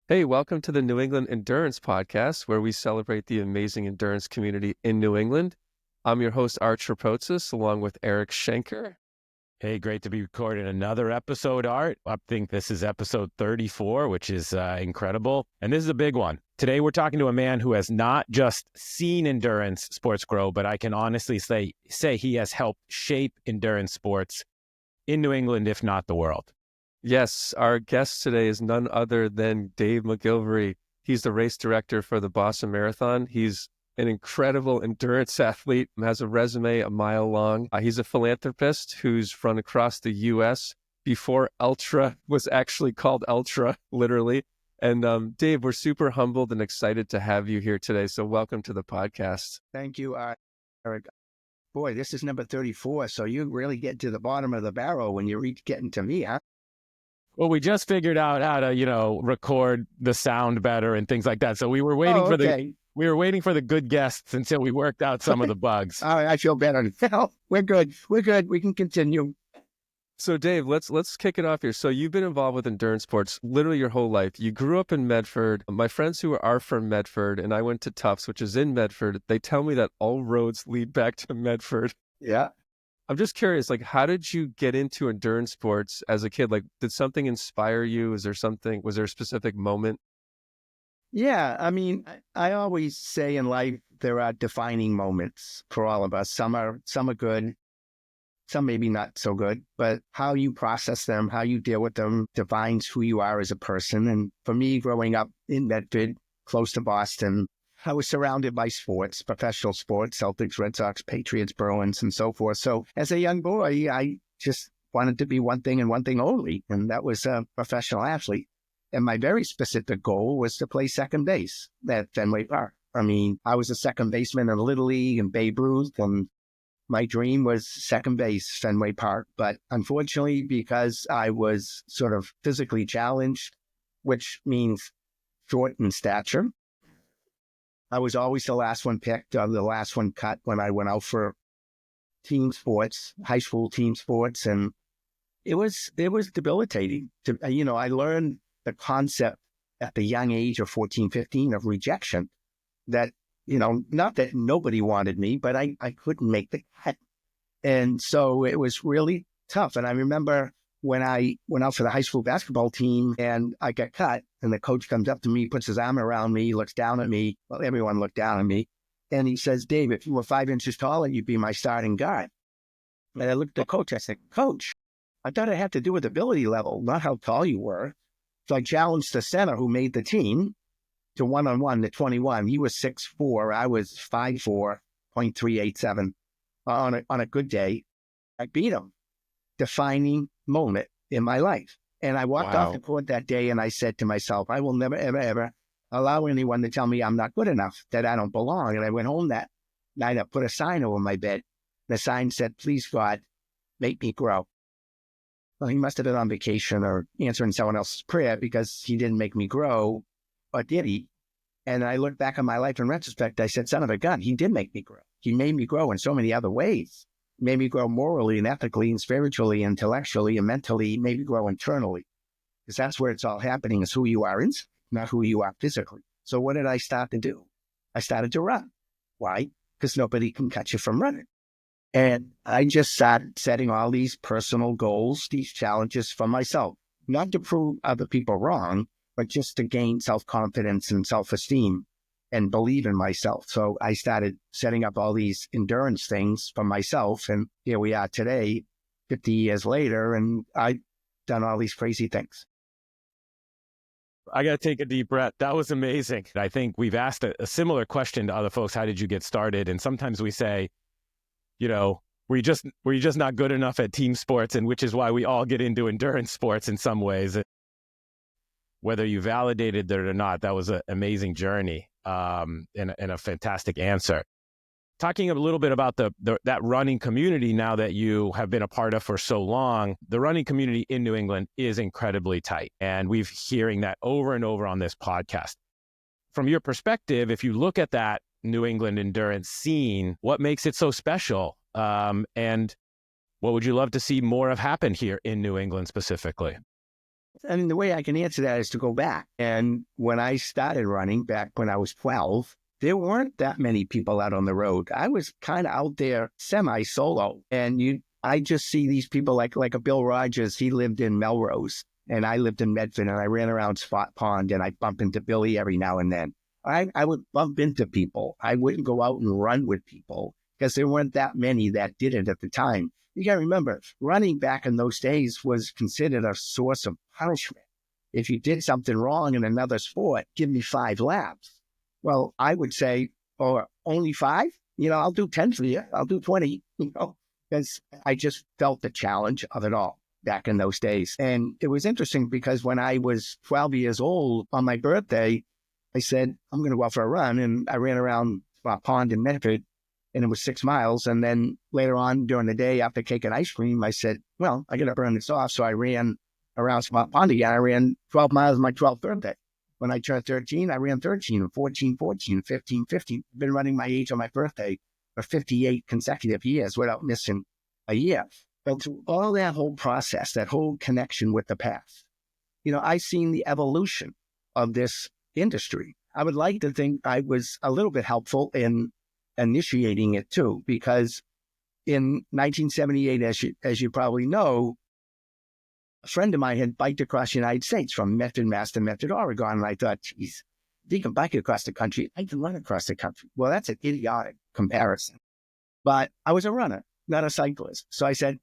Hey, welcome to the New England Endurance Podcast, where we celebrate the amazing endurance community in New England. I'm your host, Art Trapotsis, along with Eric Schenker. Hey, great to be recording another episode, Art. I think this is episode 34, which is incredible. And this is a big one. Today, we're talking to a man who has not just seen endurance sports grow, but I can honestly say he has helped shape endurance sports in New England, if not the world. Yes, our guest today is none other than Dave McGillivray. He's the race director for the Boston Marathon. He's an incredible endurance athlete, has a resume a mile long. He's a philanthropist who's run across the U.S. before Ultra was actually called Ultra, literally. And Dave, we're super humbled and excited to have you here today. So welcome to the podcast. Thank you, Eric. Boy, this is number 34, so you really get to the bottom of the barrel when you reach getting to me, huh? Well, we just figured out how to, record the sound better and things like that. So we were waiting for the good guests until we worked out some of the bugs. All right, I feel better now. We're good. We can continue. So Dave, let's kick it off here. So you've been involved with endurance sports literally your whole life. You grew up in Medford. My friends who are from Medford, and I went to Tufts, which is in Medford, they tell me that all roads lead back to Medford. Yeah. I'm just curious, how did you get into endurance sports as a kid? Did something inspire you? Was there a specific moment? Yeah, I mean, I always say in life there are defining moments for all of us. Some are good, some maybe not so good, but how you process them, how you deal with them defines who you are as a person. And for me, growing up in Medford, close to Boston, I was surrounded by sports, professional sports, Celtics, Red Sox, Patriots, Bruins, and so forth. So as a young boy, I just wanted to be one thing and one thing only, and that was a professional athlete. And my very specific goal was to play second base at Fenway Park. I mean, I was a second baseman in Little League and Babe Ruth, and my dream was second base, Fenway Park. But unfortunately, because I was sort of physically challenged, which means short in stature, I was always the last one picked or the last one cut when I went out for team sports, high school team sports. And it was debilitating. I learned the concept at the young age of 14, 15 of rejection that, not that nobody wanted me, but I couldn't make the cut. And so it was really tough. And I remember when I went out for the high school basketball team and I got cut, and the coach comes up to me, puts his arm around me, looks down at me. Well, everyone looked down at me. And he says, "Dave, if you were 5 inches taller, you'd be my starting guard." And I looked at the coach. I said, "Coach, I thought it had to do with ability level, not how tall you were." So I challenged the center who made the team to one-on-one to 21. He was 6'4". I was 5'4", 0.387 on a good day. I beat him. Defining moment in my life. And I walked off the court that day and I said to myself, I will never, ever, ever allow anyone to tell me I'm not good enough, that I don't belong. And I went home that night. I put a sign over my bed. The sign said, "Please, God, make me grow." Well, he must have been on vacation or answering someone else's prayer because he didn't make me grow, or did he? And I look back on my life in retrospect, I said, son of a gun, he did make me grow. He made me grow in so many other ways. Made me grow morally and ethically and spiritually, intellectually and mentally, made me grow internally. Because that's where it's all happening, is who you are inside, not who you are physically. So what did I start to do? I started to run. Why? Because nobody can catch you from running. And I just started setting all these personal goals, these challenges for myself, not to prove other people wrong, but just to gain self-confidence and self-esteem and believe in myself. So I started setting up all these endurance things for myself. And here we are today, 50 years later, and I've done all these crazy things. I got to take a deep breath. That was amazing. I think we've asked a similar question to other folks. How did you get started? And sometimes we say, were you just not good enough at team sports, and which is why we all get into endurance sports in some ways. Whether you validated it or not, that was an amazing journey and a fantastic answer. Talking a little bit about that running community now that you have been a part of for so long, the running community in New England is incredibly tight. And we've hearing that over and over on this podcast. From your perspective, if you look at that New England endurance scene, what makes it so special? And what would you love to see more of happen here in New England specifically? I mean, the way I can answer that is to go back. And when I started running back when I was 12, there weren't that many people out on the road. I was kind of out there semi-solo. And I just see these people like a Bill Rogers. He lived in Melrose and I lived in Medford, and I ran around Spot Pond, and I bump into Billy every now and then. I would bump into people. I wouldn't go out and run with people because there weren't that many that did it at the time. You got to remember, running back in those days was considered a source of punishment. If you did something wrong in another sport, give me 5 laps. Well, I would say, oh, only 5? I'll do 10 for you. I'll do 20, because I just felt the challenge of it all back in those days. And it was interesting because when I was 12 years old on my birthday, I said, I'm going to go out for a run. And I ran around a pond in Medford, and it was 6 miles. And then later on during the day after cake and ice cream, I said, well, I got to burn this off. So I ran around Spot Pond again. I ran 12 miles on my 12th birthday. When I turned 13, I ran 13, and 14, 14, 15, 15. I've been running my age on my birthday for 58 consecutive years without missing a year. But through all that whole process, that whole connection with the past, I've seen the evolution of this industry. I would like to think I was a little bit helpful in initiating it too, because in 1978, as you probably know, a friend of mine had biked across the United States from Medford, Mass to Medford, Oregon. And I thought, geez, if he can bike across the country, I can run across the country. Well, that's an idiotic comparison. But I was a runner, not a cyclist. So I said,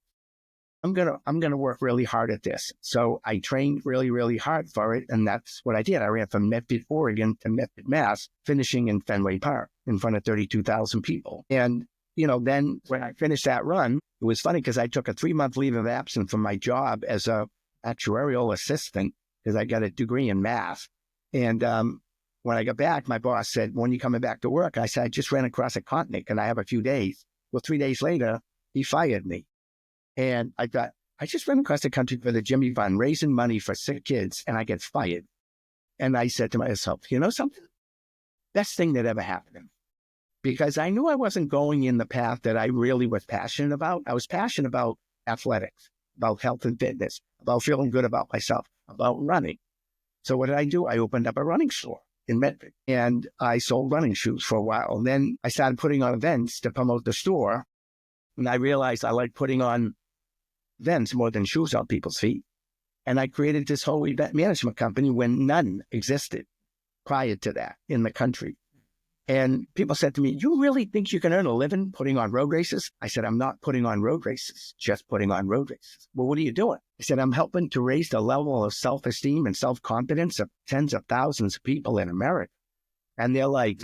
I'm gonna work really hard at this. So I trained really, really hard for it, and that's what I did. I ran from Medford, Oregon to Medford, Mass, finishing in Fenway Park in front of 32,000 people. And then when I finished that run, it was funny because I took a 3-month leave of absence from my job as a actuarial assistant because I got a degree in math. And when I got back, my boss said, when are you coming back to work? I said, I just ran across a continent and I have a few days. Well, 3 days later, he fired me. And I thought, I just ran across the country for the Jimmy Fund, raising money for sick kids, and I get fired. And I said to myself, you know something? Best thing that ever happened to me. Because I knew I wasn't going in the path that I really was passionate about. I was passionate about athletics, about health and fitness, about feeling good about myself, about running. So what did I do? I opened up a running store in Medford, and I sold running shoes for a while. And then I started putting on events to promote the store, and I realized I liked putting on events more than shoes on people's feet. And I created this whole event management company when none existed prior to that in the country. And people said to me, you really think you can earn a living putting on road races? I said, I'm not putting on road races, just putting on road races. Well, what are you doing? I said, I'm helping to raise the level of self-esteem and self-confidence of tens of thousands of people in America. And they're like,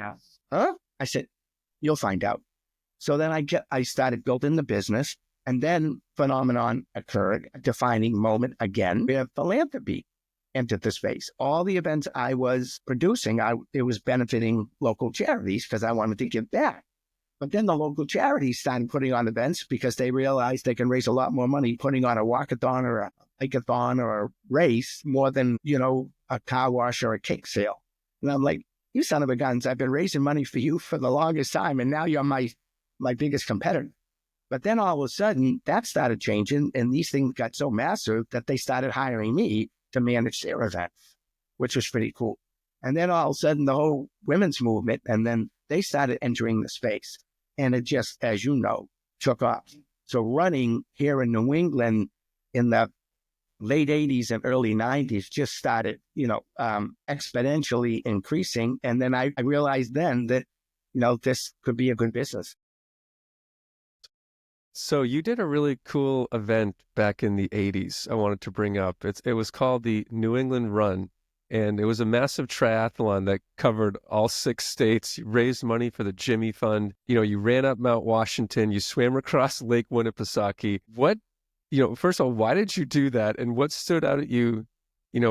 huh? I said, you'll find out. So then I started building the business. And then phenomenon occurred, a defining moment again, where philanthropy entered the space. All the events I was producing, it was benefiting local charities because I wanted to give back. But then the local charities started putting on events because they realized they can raise a lot more money putting on a walkathon or a hike-a-thon or a race more than, a car wash or a cake sale. And I'm like, you son of a guns, I've been raising money for you for the longest time, and now you're my biggest competitor. But then all of a sudden, that started changing, and these things got so massive that they started hiring me to manage their events, which was pretty cool. And then all of a sudden, the whole women's movement, and then they started entering the space. And it just, as you know, took off. So running here in New England in the late 80s and early 90s just started, exponentially increasing. And then I realized then that, this could be a good business. So you did a really cool event back in the 80s I wanted to bring up. It was called the New England Run, and it was a massive triathlon that covered all 6 states. You raised money for the Jimmy Fund. You ran up Mount Washington. You swam across Lake Winnipesaukee. What, first of all, why did you do that? And what stood out at you,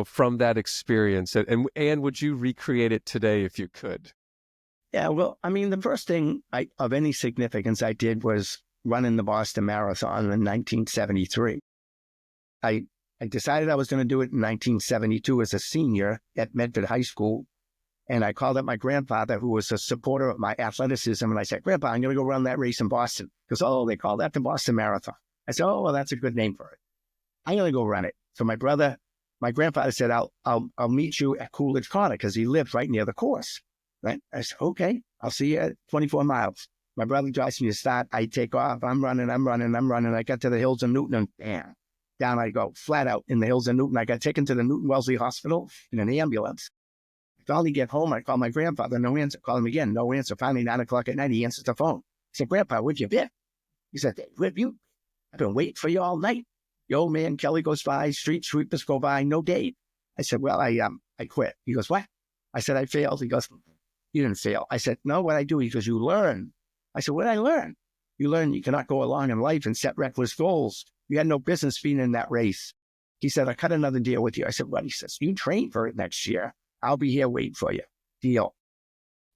from that experience? And would you recreate it today if you could? Yeah, well, I mean, the first thing of any significance I did was running the Boston Marathon in 1973. I decided I was going to do it in 1972 as a senior at Medford High School. And I called up my grandfather, who was a supporter of my athleticism. And I said, Grandpa, I'm going to go run that race in Boston. He goes, they call that the Boston Marathon. I said, oh, well, that's a good name for it. I'm going to go run it. So my brother My grandfather said, I'll meet you at Coolidge Corner because he lived right near the course. Right? I said, okay, I'll see you at 24 miles. My brother drives me to start. I take off. I'm running. I got to the hills of Newton and bam, down I go, flat out in the hills of Newton. I got taken to the Newton Wellesley Hospital in an ambulance. I finally get home. I call my grandfather. No answer. Call him again. No answer. Finally, 9 o'clock at night, he answers the phone. I said, Grandpa, where'd you been? He said, where have you? I've been waiting for you all night. The old man, Kelly, goes by. Street sweepers go by. No Dave. I said, well, I quit. He goes, what? I said, I failed. He goes, you didn't fail. I said, no, what I do? He goes, you learn. I said, what did I learn? You learn you cannot go along in life and set reckless goals. You had no business being in that race. He said, I cut another deal with you. I said, what? He says, you train for it next year. I'll be here waiting for you. Deal.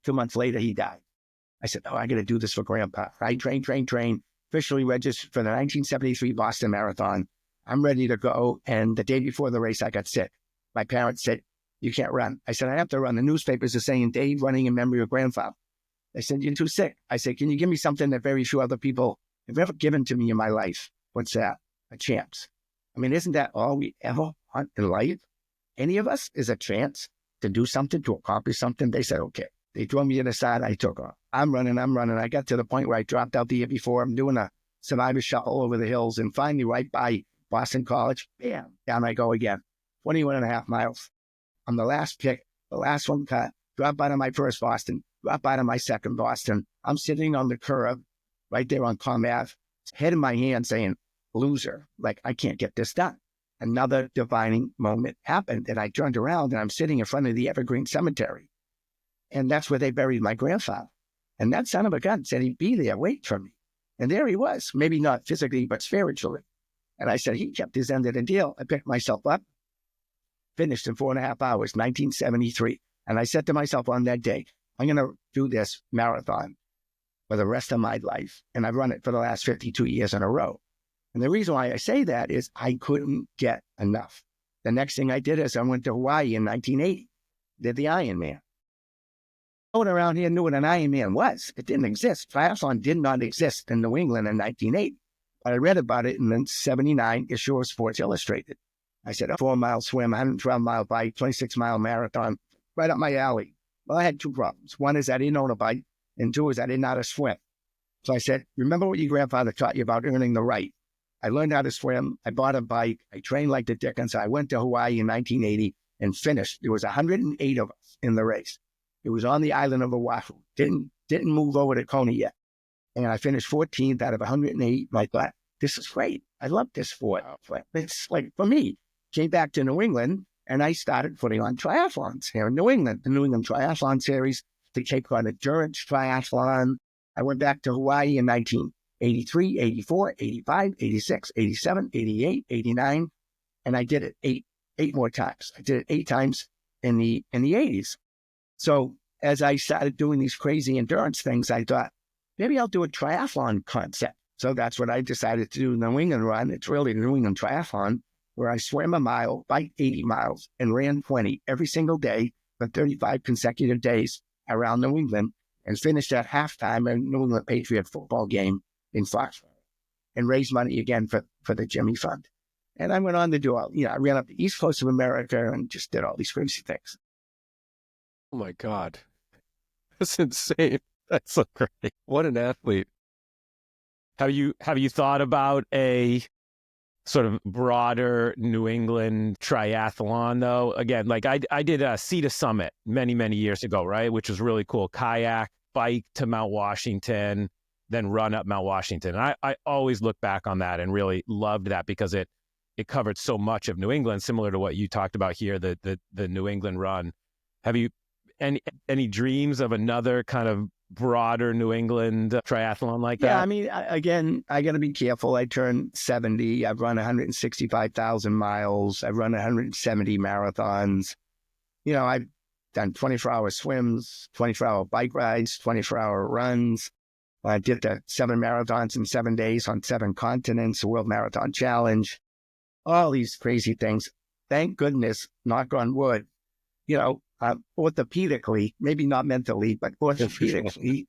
2 months later, he died. I said, oh, I got to do this for Grandpa. I train. Officially registered for the 1973 Boston Marathon. I'm ready to go. And the day before the race, I got sick. My parents said, you can't run. I said, I have to run. The newspapers are saying, Dave running in memory of Grandfather. They said, you're too sick. I said, can you give me something that very few other people have ever given to me in my life? What's that? A chance. I mean, isn't that all we ever want in life? Any of us is a chance to do something, to accomplish something. They said, okay. They threw me to the side. I took off. I'm running. I got to the point where I dropped out the year before. I'm doing a survivor shuffle over the hills. And finally, right by Boston College, bam, down I go again. 21 and a half miles. I'm the last pick, the last one cut. Drop out of my first Boston. Drop out of my second Boston. I'm sitting on the curb right there on Palm Ave, head in my hand saying, loser, like I can't get this done. Another defining moment happened and I turned around and I'm sitting in front of the Evergreen Cemetery. And that's where they buried my grandfather. And that son of a gun said he'd be there waiting for me. And there he was, maybe not physically, but spiritually. And I said, he kept his end of the deal. I picked myself up, finished in 4.5 hours, 1973. And I said to myself on that day, I'm going to do this marathon for the rest of my life. And I've run it for the last 52 years in a row. And the reason why I say that is I couldn't get enough. The next thing I did is I went to Hawaii in 1980, did the Ironman. No one around here knew what an Ironman was. It didn't exist. Triathlon did not exist in New England in 1980. But I read about it in the 79 issue of Sports Illustrated. I said, a 4-mile swim, 112-mile bike, 26-mile marathon, right up my alley. Well, I had two problems. One is I didn't own a bike, and two is I didn't know how to swim. So I said, remember what your grandfather taught you about earning the right. I learned how to swim. I bought a bike. I trained like the Dickens. I went to Hawaii in 1980 and finished. There was 108 of us in the race. It was on the island of Oahu. Didn't move over to Coney yet. And I finished 14th out of 108. And I thought, this is great. I love this sport. It's like, for me, came back to New England and I started putting on triathlons here in New England. The New England Triathlon Series, the Cape Cod Endurance Triathlon. I went back to Hawaii in 1983, 84, 85, 86, 87, 88, 89. And I did it eight more times. I did it 8 times in the 80s. So as I started doing these crazy endurance things, I thought, maybe I'll do a triathlon concept. So that's what I decided to do, the New England run. It's really the New England Triathlon, where I swam a mile, biked 80 miles, and ran 20 every single day for 35 consecutive days around New England, and finished at halftime at a New England Patriot football game in Foxborough, and raised money again for the Jimmy Fund. And I went on to do all, I ran up the East Coast of America and just did all these crazy things. Oh my God. That's insane. That's so great. What an athlete. Have you thought about a sort of broader New England triathlon though? Again, like I did a Sea to Summit many years ago, right? Which was really cool. Kayak, bike to Mount Washington, then run up Mount Washington. And I always look back on that and really loved that because it covered so much of New England, similar to what you talked about here, the New England run. Have you any dreams of another kind of broader New England triathlon like that? Yeah, I mean, again, I got to be careful. I turned 70. I've run 165,000 miles. I've run 170 marathons. I've done 24-hour swims, 24-hour bike rides, 24-hour runs. I did the 7 marathons in 7 days on 7 continents, the World Marathon Challenge, all these crazy things. Thank goodness, knock on wood, orthopedically, maybe not mentally, but orthopedically,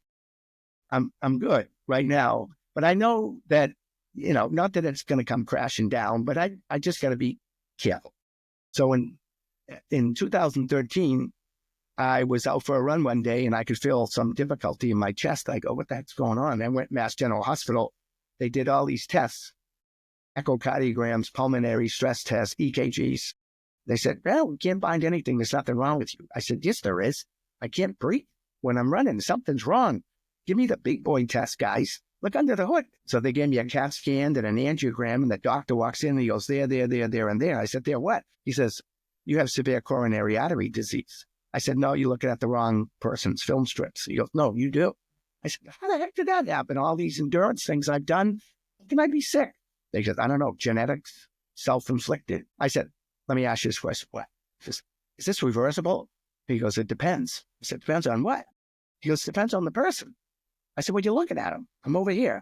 I'm good right now. But I know that, not that it's going to come crashing down, but I just got to be careful. So in 2013, I was out for a run one day and I could feel some difficulty in my chest. I go, what the heck's going on? I went to Mass General Hospital. They did all these tests, echocardiograms, pulmonary stress tests, EKGs. They said, well, we can't find anything. There's nothing wrong with you. I said, yes, there is. I can't breathe when I'm running. Something's wrong. Give me the big boy test, guys. Look under the hood. So they gave me a CAT scan and an angiogram, and the doctor walks in and he goes, there, and there. I said, there what? He says, you have severe coronary artery disease. I said, no, you're looking at the wrong person's film strips. He goes, no, you do. I said, how the heck did that happen? All these endurance things I've done, how can I be sick? They said, I don't know, genetics, self-inflicted. I said, let me ask you this question. What? Is this reversible? He goes, it depends. I said, depends on what? He goes, depends on the person. I said, well, you're looking at him. I'm over here.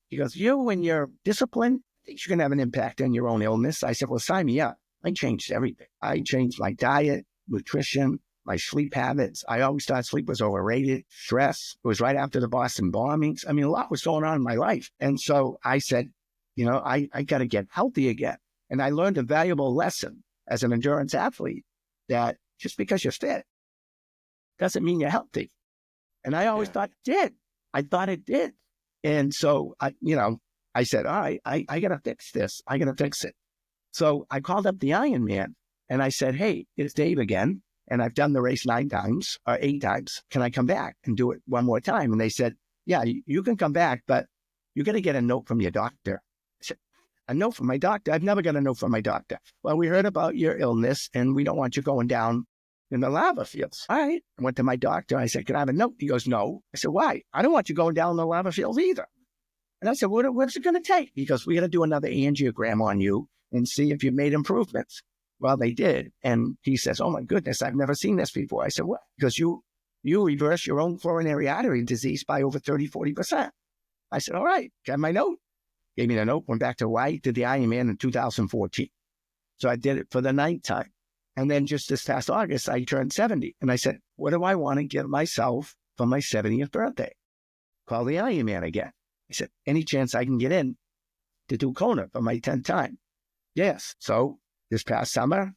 He goes, you, when you're disciplined, you're going to have an impact on your own illness. I said, well, sign me up. I changed everything. I changed my diet, nutrition, my sleep habits. I always thought sleep was overrated. Stress. It was right after the Boston bombings. I mean, a lot was going on in my life. And so I said, I got to get healthy again. And I learned a valuable lesson as an endurance athlete that just because you're fit doesn't mean you're healthy. And I always thought it did. I thought it did. And so, I said, all right, I got to fix this. I got to fix it. So I called up the Ironman and I said, hey, it's Dave again. And I've done the race 9 times or 8 times. Can I come back and do it one more time? And they said, yeah, you can come back, but you got to get a note from your doctor. I said, a note from my doctor? I've never got a note from my doctor. Well, we heard about your illness and we don't want you going down in the lava fields. All right. I went to my doctor. I said, can I have a note? He goes, no. I said, why? I don't want you going down in the lava fields either. And I said, what's it going to take? He goes, we got to do another angiogram on you and see if you've made improvements. Well, they did. And he says, oh my goodness, I've never seen this before. I said, what? Because you reverse your own coronary artery disease by over 30-40%. I said, all right, got my note. Gave me the note, went back to Hawaii, did the Ironman in 2014. So I did it for the 9th time. And then just this past August, I turned 70. And I said, what do I want to give myself for my 70th birthday? Call the Ironman again. I said, any chance I can get in to do Kona for my 10th time? Yes. So this past summer,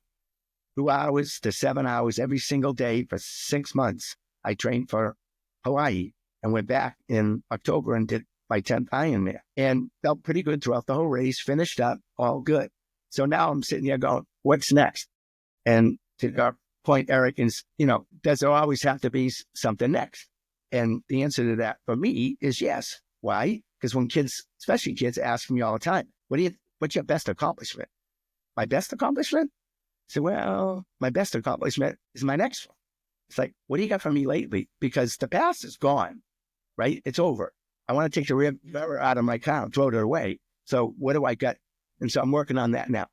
2 hours to 7 hours every single day for 6 months, I trained for Hawaii and went back in October and did my 10th Ironman and felt pretty good throughout the whole race, finished up, all good. So now I'm sitting here going, what's next? And to our point, Eric, is, does there always have to be something next? And the answer to that for me is yes. Why? Because when kids, especially kids, ask me all the time, what's your best accomplishment? My best accomplishment? I said, well, my best accomplishment is my next one. It's like, what do you got for me lately? Because the past is gone, right? It's over. I want to take the river out of my car and throw it away. So what do I got? And so I'm working on that now.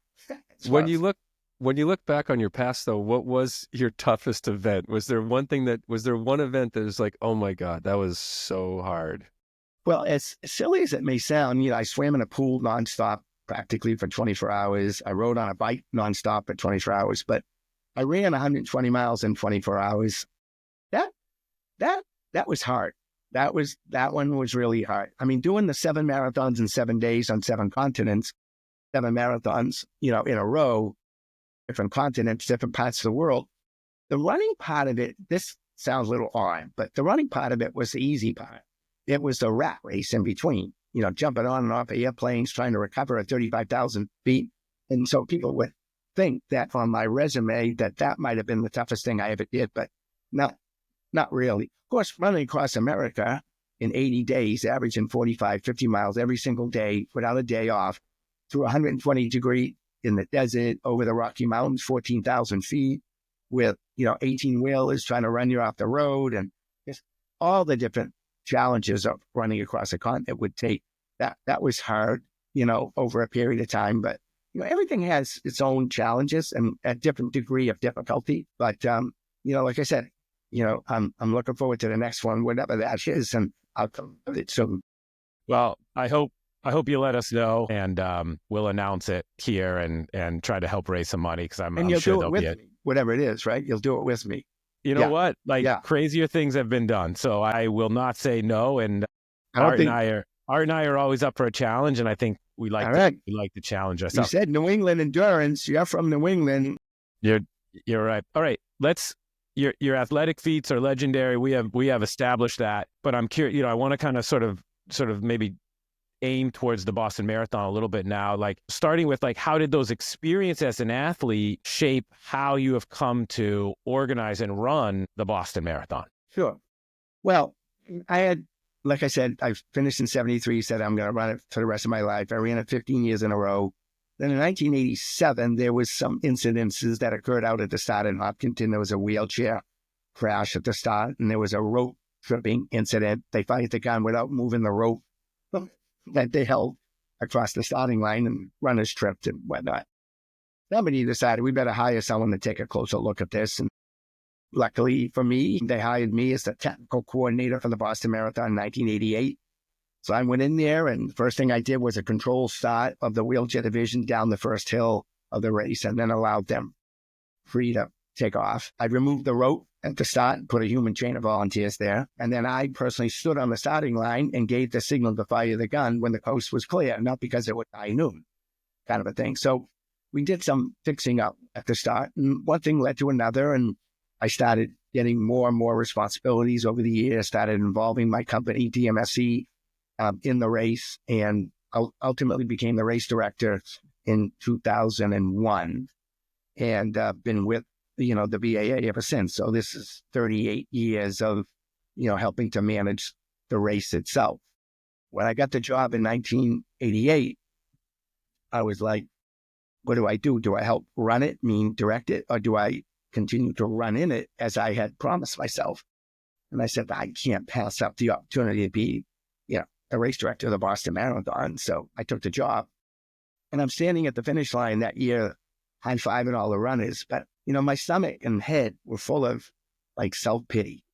When you look back on your past, though, what was your toughest event? Was there one event that was like, oh my God, that was so hard? Well, as silly as it may sound, I swam in a pool nonstop practically for 24 hours. I rode on a bike nonstop for 24 hours, but I ran 120 miles in 24 hours. That was hard. That one was really hard. I mean, doing the 7 marathons in 7 days on 7 continents, 7 marathons, in a row, different continents, different parts of the world. The running part of it, this sounds a little odd, but the running part of it was the easy part. It was the rat race in between, jumping on and off of airplanes, trying to recover at 35,000 feet. And so people would think that on my resume that might have been the toughest thing I ever did, but not really. Of course, running across America in 80 days, averaging 45, 50 miles every single day without a day off, through 120 degree in the desert, over the Rocky Mountains, 14,000 feet, with, 18 wheelers trying to run you off the road, and just all the different challenges of running across a continent would take. That was hard, over a period of time. But, everything has its own challenges and a different degree of difficulty. But, like I said, I'm looking forward to the next one, whatever that is, and I'll come with it soon. Well, I hope you let us know, and we'll announce it here and try to help raise some money, because I'm sure do it with me, whatever it is, right? You'll do it with me. You know what? Crazier things have been done, so I will not say no. And Art and I are always up for a challenge, and I think we like to challenge ourselves. You said New England endurance. You're from New England. You're you're right. All right, your athletic feats are legendary. We have established that, but I'm curious. I want to kind of sort of maybe aim towards the Boston Marathon a little bit now. Like starting with like how did those experiences as an athlete shape how you have come to organize and run the Boston Marathon? Sure. Well, I had, like I said, I finished in 73, said I'm going to run it for the rest of my life. I ran it 15 years in a row. Then in 1987, there was some incidences that occurred out at the start in Hopkinton. There was a wheelchair crash at the start, and there was a rope tripping incident. They fired the gun without moving the rope that they held across the starting line, and runners tripped and whatnot. Somebody decided we better hire someone to take a closer look at this. And luckily for me, they hired me as the technical coordinator for the Boston Marathon in 1988. So I went in there, and the first thing I did was a controlled start of the wheelchair division down the first hill of the race, and then allowed them free to take off. I removed the rope at the start and put a human chain of volunteers there. And then I personally stood on the starting line and gave the signal to fire the gun when the coast was clear, not because it was high noon, kind of a thing. So we did some fixing up at the start, and one thing led to another, and I started getting more and more responsibilities over the years, started involving my company, DMSC, in the race, and ultimately became the race director in 2001, and been with the BAA ever since. So this is 38 years of helping to manage the race itself. When I got the job in 1988, I was like, what do I do? Do I help run it, direct it, or do I continue to run in it as I had promised myself? And I said, I can't pass up the opportunity to be a race director of the Boston Marathon. So I took the job, and I'm standing at the finish line that year, high-fiving all the runners. But, my stomach and head were full of like self-pity,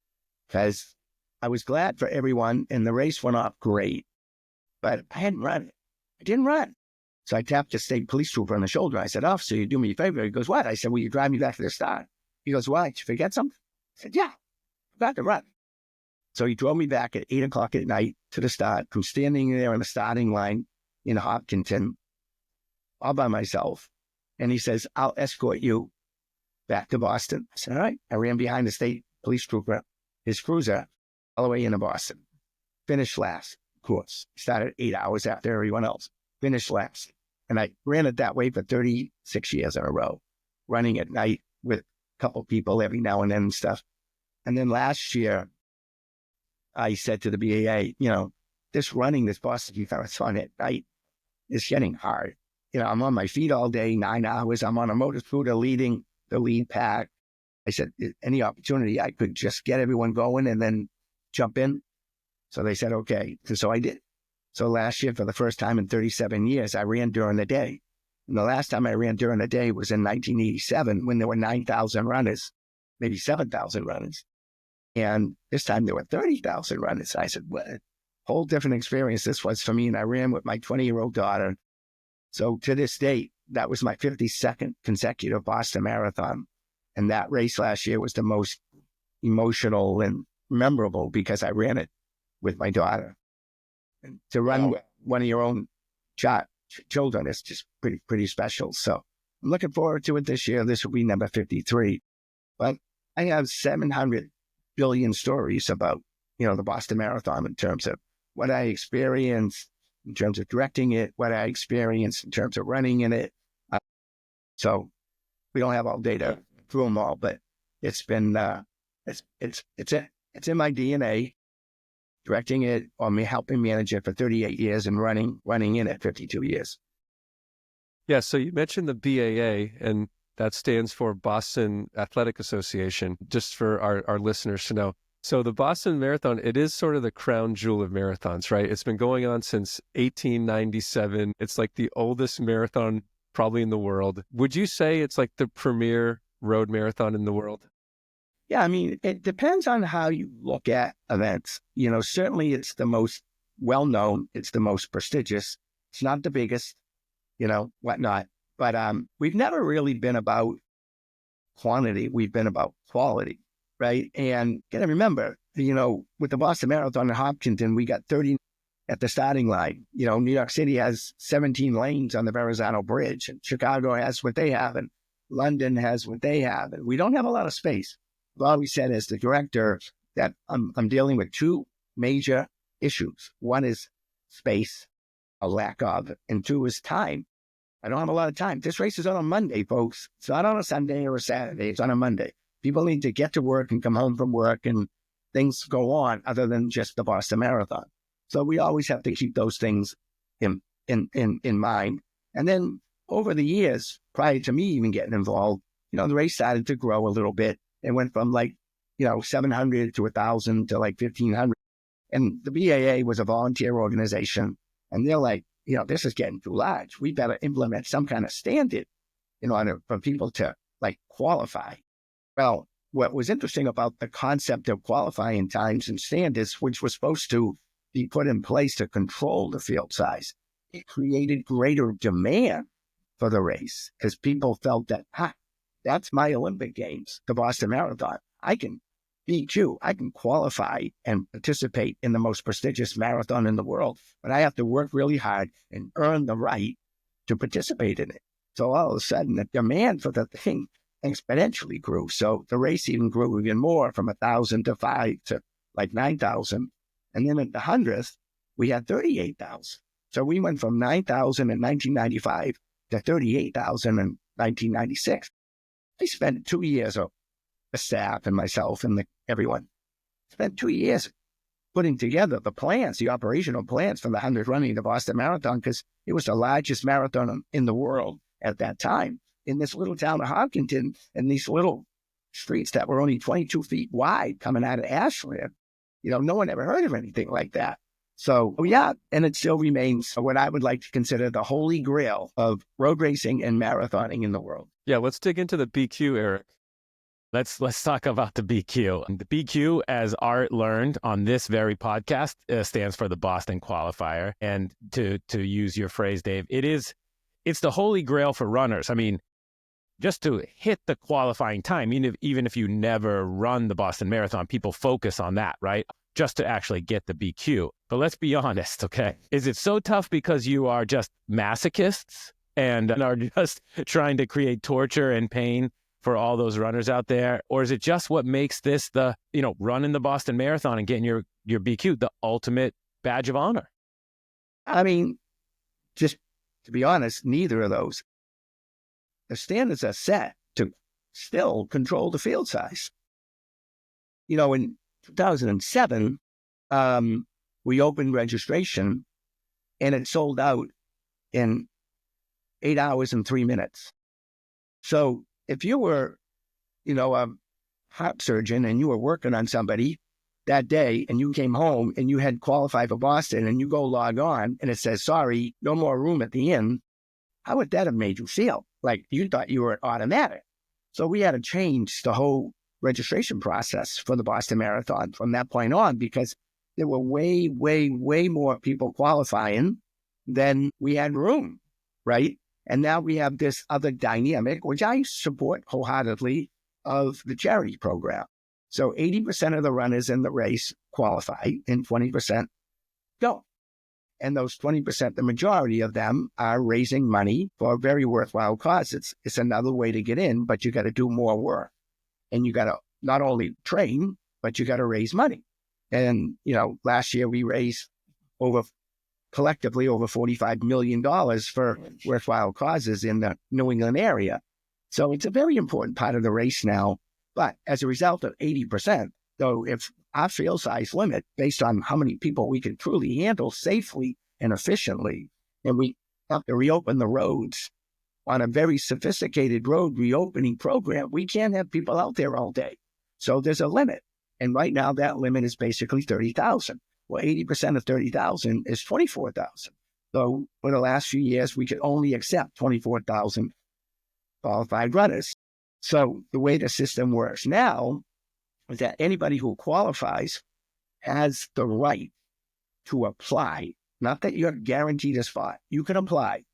because I was glad for everyone and the race went off great, but I hadn't run it. I didn't run. So I tapped the state police trooper on the shoulder. I said, officer, you do me a favor. He goes, what? I said, will you drive me back to the start? He goes, why? Did you forget something? I said, yeah, I forgot to run. So he drove me back at 8 o'clock at night to the start. I'm standing there on the starting line in Hopkinton all by myself. And he says, I'll escort you back to Boston. I said, all right. I ran behind the state police trooper, his cruiser, all the way into Boston. Finished last, of course. Started 8 hours after everyone else. Finished last. And I ran it that way for 36 years in a row, running at night with a couple people every now and then and stuff. And then last year, I said to the BAA, this Boston Marathon at night is getting hard. I'm on my feet all day, 9 hours. I'm on a motor scooter leading the lead pack. I said, any opportunity I could just get everyone going and then jump in. So they said, okay. And so I did. So last year, for the first time in 37 years, I ran during the day. And the last time I ran during the day was in 1987, when there were 9,000 runners, maybe 7,000 runners. And this time there were 30,000 runners. I said, what a whole different experience this was for me. And I ran with my 20-year-old daughter. So to this date, that was my 52nd consecutive Boston Marathon. And that race last year was the most emotional and memorable because I ran it with my daughter. And to run with one of your own children is just pretty special. So I'm looking forward to it this year. This will be number 53. But I have 700 billion stories about, the Boston Marathon in terms of what I experienced, in terms of directing it, what I experienced in terms of running in it. So we don't have all data through them all, but it's been, it's in my DNA, directing it or me helping manage it for 38 years and running in it 52 years. Yeah. So you mentioned the BAA, and that stands for Boston Athletic Association, just for our listeners to know. So the Boston Marathon, it is sort of the crown jewel of marathons, right? It's been going on since 1897. It's like the oldest marathon probably in the world. Would you say it's like the premier road marathon in the world? Yeah, I mean, it depends on how you look at events. Certainly it's the most well-known. It's the most prestigious. It's not the biggest, whatnot. But we've never really been about quantity. We've been about quality, right? And you got to remember, with the Boston Marathon in Hopkinton, we got 30 at the starting line. New York City has 17 lanes on the Verrazano Bridge, and Chicago has what they have, and London has what they have, and we don't have a lot of space. I've always said as the director that I'm dealing with two major issues. One is space, a lack of, and two is time. I don't have a lot of time. This race is on a Monday, folks. It's not on a Sunday or a Saturday. It's on a Monday. People need to get to work and come home from work, and things go on other than just the Boston Marathon. So we always have to keep those things in mind. And then over the years, prior to me even getting involved, the race started to grow a little bit. It went from 700 to 1,000 to 1,500. And the BAA was a volunteer organization. And they're like, this is getting too large. We better implement some kind of standard in order for people to qualify. Well, what was interesting about the concept of qualifying times and standards, which was supposed to be put in place to control the field size, it created greater demand for the race because people felt that, that's my Olympic Games, the Boston Marathon. I can BQ, I can qualify and participate in the most prestigious marathon in the world, but I have to work really hard and earn the right to participate in it. So all of a sudden, the demand for the thing exponentially grew. So the race even grew even more from 1,000 to 5 to 9,000. And then at the 100th, we had 38,000. So we went from 9,000 in 1995 to 38,000 in 1996. I spent 2 years, the staff and myself and everyone spent 2 years putting together the plans, the operational plans for the 100th running the Boston Marathon, because it was the largest marathon in the world at that time. In this little town of Hopkinton, and these little streets that were only 22 feet wide coming out of Ashland, no one ever heard of anything like that. So, and it still remains what I would like to consider the holy grail of road racing and marathoning in the world. Yeah, let's dig into the BQ, Eric. Let's talk about the BQ. The BQ, as Art learned on this very podcast, stands for the Boston Qualifier. And to use your phrase, Dave, it's the holy grail for runners. I mean, just to hit the qualifying time, even if you never run the Boston Marathon, people focus on that, right? Just to actually get the BQ. But let's be honest, okay? Is it so tough because you are just masochists and are just trying to create torture and pain for all those runners out there? Or is it just what makes this running the Boston Marathon and getting your BQ the ultimate badge of honor? I mean, just to be honest, neither of those. The standards are set to still control the field size. In 2007, we opened registration and it sold out in 8 hours and 3 minutes. So if you were, a heart surgeon and you were working on somebody that day and you came home and you had qualified for Boston and you go log on and it says, sorry, no more room at the inn, how would that have made you feel? Like you thought you were automatic. So we had to change the whole registration process for the Boston Marathon from that point on, because there were way, way, way more people qualifying than we had room, right? And now we have this other dynamic, which I support wholeheartedly, of the charity program. So 80% of the runners in the race qualify and 20% don't. And those 20%, the majority of them are raising money for a very worthwhile cause. It's another way to get in, but you got to do more work. And you got to not only train, but you got to raise money. And, last year we raised collectively over $45 million for worthwhile causes in the New England area. So it's a very important part of the race now. But as a result of 80%, though, if our field size limit, based on how many people we can truly handle safely and efficiently, and we have to reopen the roads on a very sophisticated road reopening program, we can't have people out there all day. So there's a limit. And right now that limit is basically 30,000. Well, 80% of 30,000 is 24,000. So for the last few years, we could only accept 24,000 qualified runners. So the way the system works now is that anybody who qualifies has the right to apply. Not that you're guaranteed a spot. You can apply.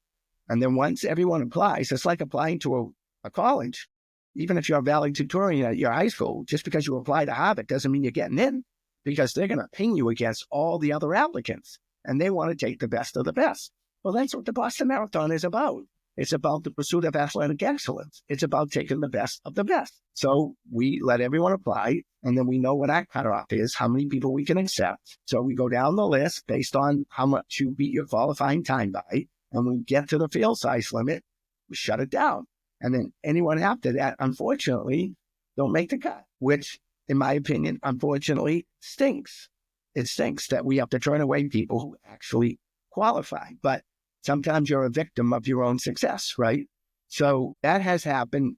And then once everyone applies, it's like applying to a college. Even if you're a valedictorian at your high school, just because you apply to Harvard doesn't mean you're getting in, because they're going to ping you against all the other applicants. And they want to take the best of the best. Well, that's what the Boston Marathon is about. It's about the pursuit of athletic excellence. It's about taking the best of the best. So we let everyone apply, and then we know what our cutoff is, how many people we can accept. So we go down the list based on how much you beat your qualifying time by. And when we get to the field size limit, we shut it down. And then anyone after that, unfortunately, don't make the cut, which, in my opinion, unfortunately, stinks. It stinks that we have to turn away people who actually qualify. But sometimes you're a victim of your own success, right? So that has happened.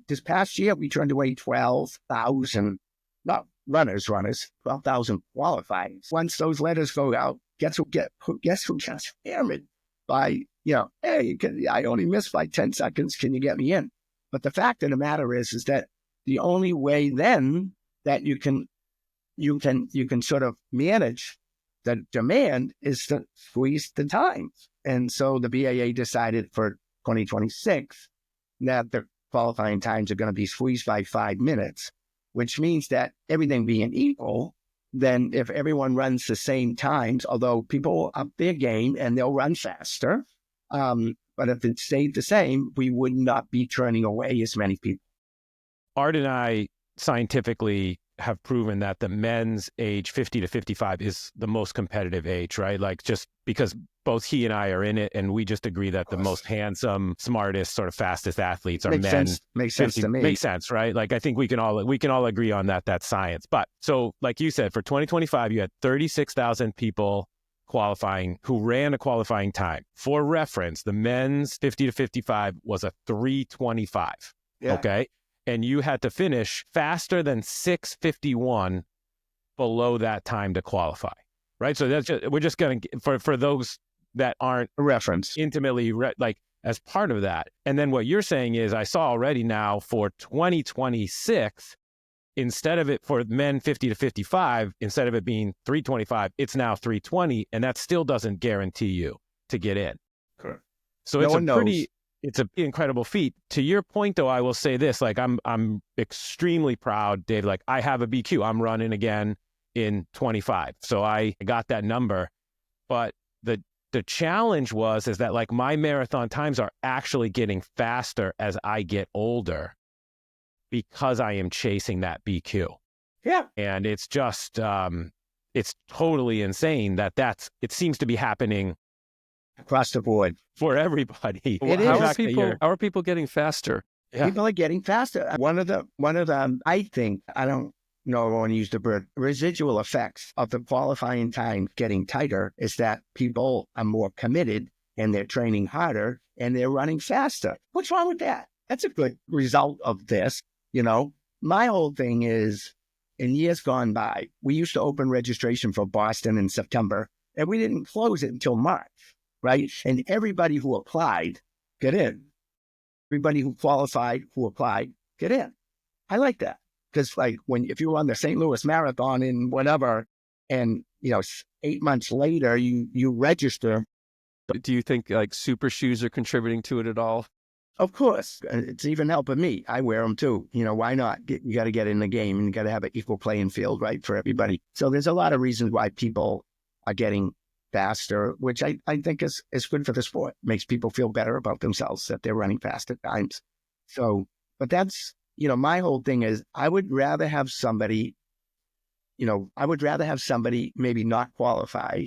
This past year, we turned away 12,000, not runners, 12,000 qualifiers. Once those letters go out, guess who gets hammered by, hey, I only missed by 10 seconds. Can you get me in? But the fact of the matter is that the only way then that you can sort of manage the demand is to squeeze the time. And so the BAA decided for 2026 that the qualifying times are going to be squeezed by 5 minutes, which means that everything being equal, then if everyone runs the same times, although people up their game and they'll run faster, but if it stayed the same, we would not be turning away as many people. Art and I scientifically have proven that the men's age 50 to 55 is the most competitive age, right? Like, just because both he and I are in it, and we just agree that the most handsome, smartest, sort of fastest athletes are men. Makes sense to me. Makes sense, right? Like, I think we can all agree on that. That's science. But so, like you said, for 2025, you had 36,000 people qualifying who ran a qualifying time. For reference, the men's 50 to 55 was a 3:25. Yeah. Okay. And you had to finish faster than 6:51 below that time to qualify, right? So we're just going to, for those that aren't a reference intimately, as part of that. And then what you're saying is, I saw already now for 2026, instead of it for men 50 to 55, instead of it being 3:25, it's now 3:20, and that still doesn't guarantee you to get in. Correct. So it's an incredible feat. To your point, though, I will say this: like, I'm extremely proud, Dave. Like, I have a BQ. I'm running again in 25, so I got that number. But the challenge is that, like, my marathon times are actually getting faster as I get older because I am chasing that BQ. Yeah, and it's just it's totally insane that it seems to be happening across the board for everybody. How are people getting faster? Yeah. People are getting faster. One of the, I think, I don't know if I want to use the word, residual effects of the qualifying time getting tighter is that people are more committed and they're training harder and they're running faster. What's wrong with that? That's a good result of this. My whole thing is, in years gone by, we used to open registration for Boston in September, and we didn't close it until March, right? And everybody who applied, get in. Everybody who qualified, who applied, get in. I like that. Because, like, if you run the St. Louis Marathon in whatever, and, 8 months later, you register. Do you think, like, super shoes are contributing to it at all? Of course. It's even helping me. I wear them too. Why not? You got to get in the game, and you got to have an equal playing field, right, for everybody. So there's a lot of reasons why people are getting faster, which I think is good for the sport. Makes people feel better about themselves that they're running fast at times. So, but that's, my whole thing is, I would rather have somebody maybe not qualify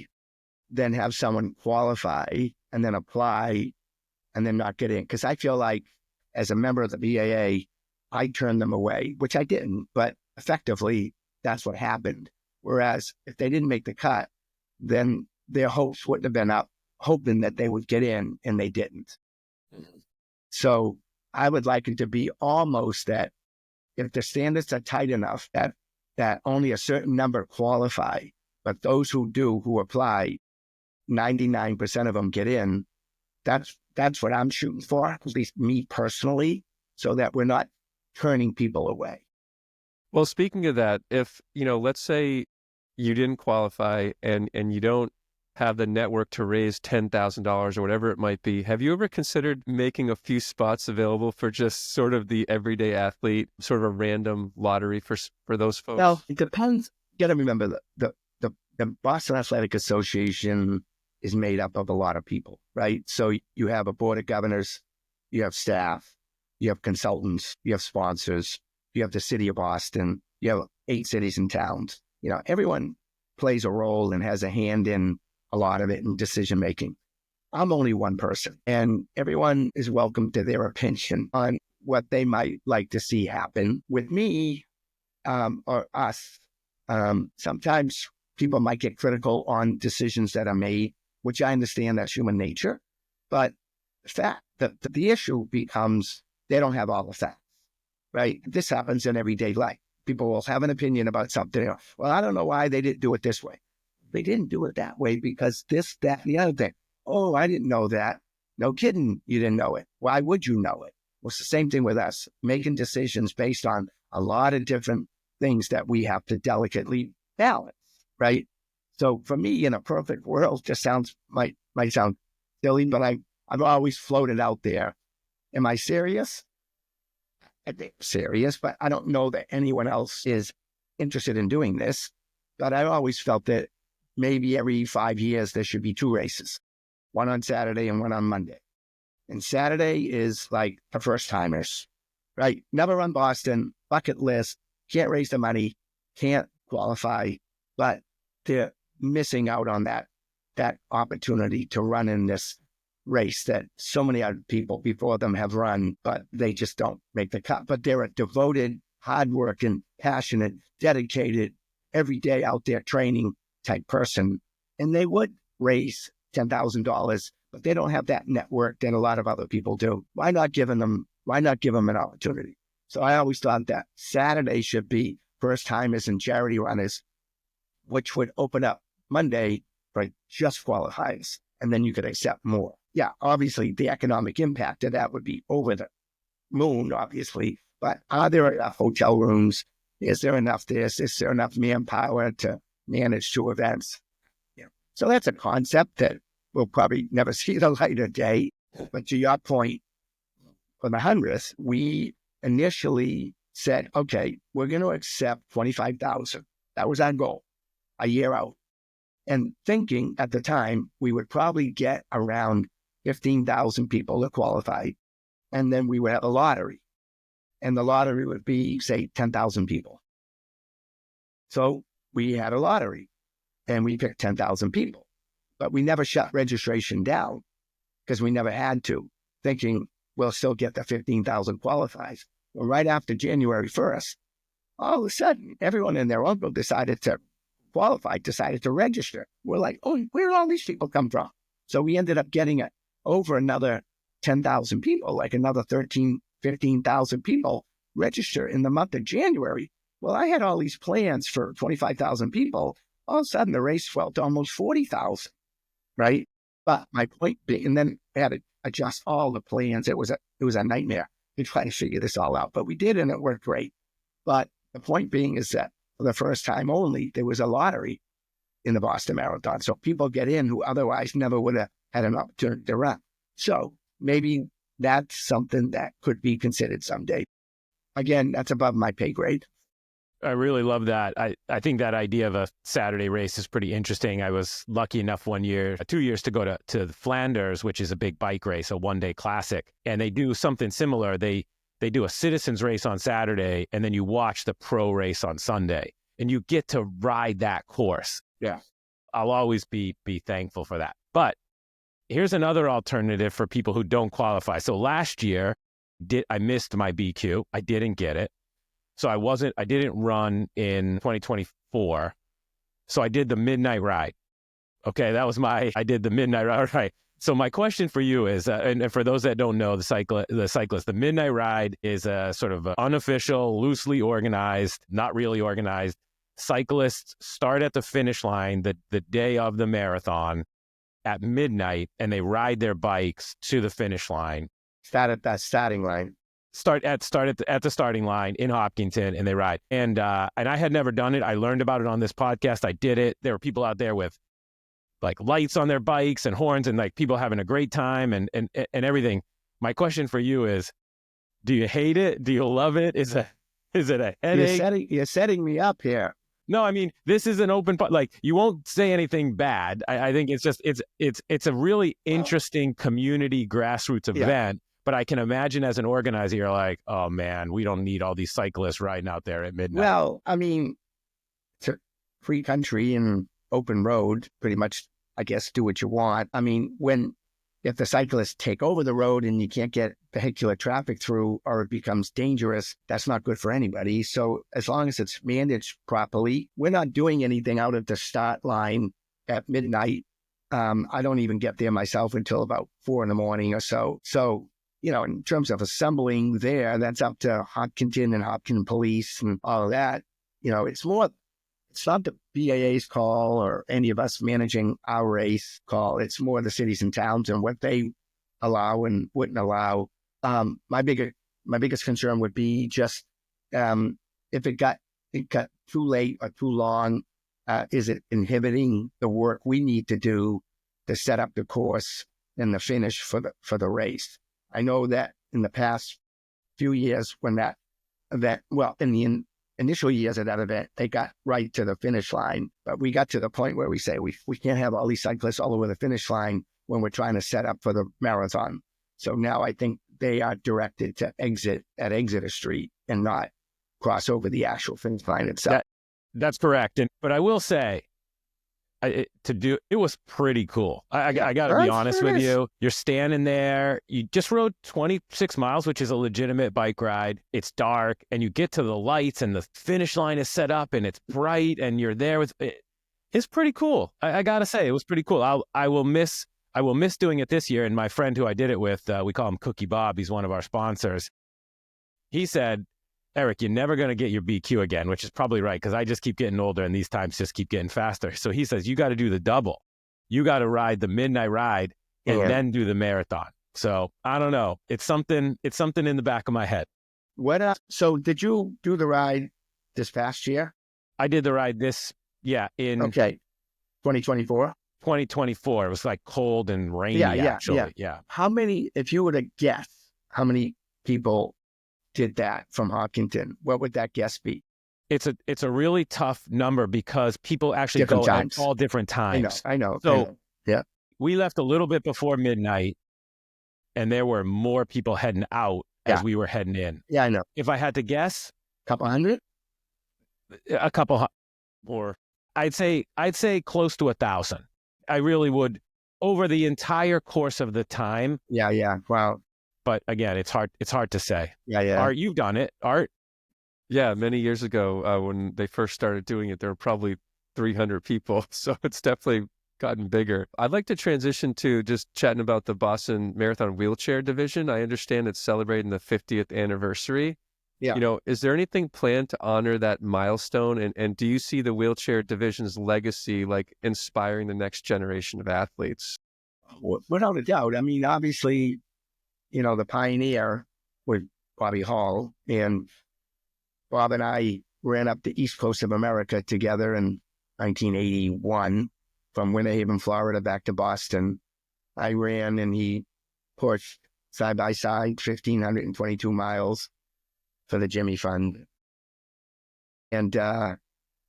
than have someone qualify and then apply and then not get in. Because I feel like, as a member of the BAA, I turned them away, which I didn't, but effectively that's what happened. Whereas if they didn't make the cut, then their hopes wouldn't have been up, hoping that they would get in, and they didn't. Mm-hmm. So I would like it to be almost that if the standards are tight enough that only a certain number qualify, but those who apply, 99% of them get in. That's what I'm shooting for, at least me personally, so that we're not turning people away. Well, speaking of that, if, let's say you didn't qualify and you don't have the network to raise $10,000 or whatever it might be, have you ever considered making a few spots available for just sort of the everyday athlete, sort of a random lottery for those folks? Well, it depends. You got to remember the Boston Athletic Association is made up of a lot of people, right? So you have a board of governors, you have staff, you have consultants, you have sponsors, you have the city of Boston, you have 8 cities and towns. Everyone plays a role and has a hand in a lot of it in decision making. I'm only one person, and everyone is welcome to their opinion on what they might like to see happen with me or us. Sometimes people might get critical on decisions that are made, which I understand that's human nature. But the issue becomes they don't have all the facts, right? This happens in everyday life. People will have an opinion about something. Well, I don't know why they didn't do it this way. They didn't do it that way because this, that, and the other thing. Oh, I didn't know that. No kidding, you didn't know it. Why would you know it? Well, it's the same thing with us, making decisions based on a lot of different things that we have to delicately balance, right? So for me, in a perfect world, just might sound silly, but I've always floated out there. Am I serious? I think I'm serious, but I don't know that anyone else is interested in doing this. But I always felt that maybe every 5 years there should be 2 races, one on Saturday and one on Monday. And Saturday is like for first timers, right? Never run Boston, bucket list, can't raise the money, can't qualify, but they're missing out on that opportunity to run in this race that so many other people before them have run, but they just don't make the cut. But they're a devoted, hardworking, passionate, dedicated, every day out there training type person. And they would raise $10,000, but they don't have that network that a lot of other people do. Why not give them an opportunity? So I always thought that Saturday should be first timers and charity runners, which would open up Monday for just qualifiers. And then you could accept more. Yeah, obviously the economic impact of that would be over the moon, obviously. But are there enough hotel rooms? Is there enough this? Is there enough manpower to manage 2 events? So that's a concept that will probably never see the light of day. But to your point, for the 100th, we initially said, okay, we're going to accept 25,000. That was our goal, a year out. And thinking at the time, we would probably get around 15,000 people to qualify. And then we would have a lottery. And the lottery would be, say, 10,000 people. So we had a lottery and we picked 10,000 people. But we never shut registration down because we never had to, thinking we'll still get the 15,000 qualifies. Well, right after January 1st, all of a sudden, everyone and their uncle decided to register. We're like, oh, where did all these people come from? So we ended up getting over another 10,000 people, like another 15,000 people register in the month of January. Well, I had all these plans for 25,000 people. All of a sudden, the race fell to almost 40,000, right? But my point being, and then I had to adjust all the plans. It was a nightmare to try to figure this all out, but we did, and it worked great. But the point being is that for the first time only, there was a lottery in the Boston Marathon. So people get in who otherwise never would have had an opportunity to run. So maybe that's something that could be considered someday. Again, that's above my pay grade. I really love that. I think that idea of a Saturday race is pretty interesting. I was lucky enough 2 years to go to Flanders, which is a big bike race, a one-day classic. And they do something similar. They do a citizens race on Saturday, and then you watch the pro race on Sunday. And you get to ride that course. Yeah. I'll always be thankful for that. But here's another alternative for people who don't qualify. So last year, I missed my BQ. I didn't get it. So I didn't run in 2024. So I did the midnight ride. Okay, I did the midnight ride. Right. So my question for you is, and for those that don't know, the cyclist, the midnight ride is a sort of unofficial, loosely organized, not really organized. Cyclists start at the finish line the day of the marathon at midnight, and they ride their bikes to the finish line. Start at that starting line. Start at the starting line in Hopkinton, and they ride. And I had never done it. I learned about it on this podcast. I did it. There were people out there with like lights on their bikes and horns, and like people having a great time and everything. My question for you is, do you hate it? Do you love it? Is it a headache? You're setting me up here. No, I mean, this is an open, like, you won't say anything bad. I think it's just, it's a really interesting community grassroots event, but I can imagine as an organizer, you're like, oh man, we don't need all these cyclists riding out there at midnight. Well, I mean, it's a free country and open road, pretty much, I guess, do what you want. I mean, if the cyclists take over the road and you can't get vehicular traffic through or it becomes dangerous, that's not good for anybody. So as long as it's managed properly, we're not doing anything out at the start line at midnight. I don't even get there myself until about 4 a.m. or so. So, in terms of assembling there, that's up to Hopkinton and Hopkins Police and all of that. It's not the BAA's call or any of us managing our race call. It's more the cities and towns and what they allow and wouldn't allow. My biggest concern would be just if it got too late or too long, is it inhibiting the work we need to do to set up the course and the finish for the race? I know that in the past few years when that event, in the initial years of that event, they got right to the finish line, but we got to the point where we say we can't have all these cyclists all over the finish line when we're trying to set up for the marathon. So now I think they are directed to exit at Exeter Street and not cross over the actual finish line itself. That's correct. But I will say, it was pretty cool. I got to be honest with you. You're standing there. You just rode 26 miles, which is a legitimate bike ride. It's dark, and you get to the lights, and the finish line is set up, and it's bright, and you're there with it. It's pretty cool. I got to say, it was pretty cool. I will miss doing it this year. And my friend who I did it with, we call him Cookie Bob. He's one of our sponsors. He said, Eric, you're never going to get your BQ again, which is probably right, because I just keep getting older and these times just keep getting faster. So he says, you got to do the double. You got to ride the midnight ride and then do the marathon. So I don't know. It's something in the back of my head. So did you do the ride this past year? I did the ride in 2024? 2024. It was like cold and rainy, actually. Yeah. How many, if you were to guess, how many people did that from Hopkinton? What would that guess be? It's a really tough number because people actually go at all different times. I know. So we left a little bit before midnight, and there were more people heading out as we were heading in. Yeah, I know. If I had to guess, a couple, or I'd say close to 1,000. I really would, over the entire course of the time. Yeah. Wow. But again, it's hard to say. Yeah. Art, you've done it. Art? Yeah, many years ago when they first started doing it, there were probably 300 people. So it's definitely gotten bigger. I'd like to transition to just chatting about the Boston Marathon wheelchair division. I understand it's celebrating the 50th anniversary. Yeah. Is there anything planned to honor that milestone? And do you see the wheelchair division's legacy like inspiring the next generation of athletes? Without a doubt. I mean, obviously, the pioneer was Bobby Hall, and Bob and I ran up the East Coast of America together in 1981 from Winter Haven, Florida, back to Boston. I ran and he pushed side by side 1,522 miles for the Jimmy Fund. And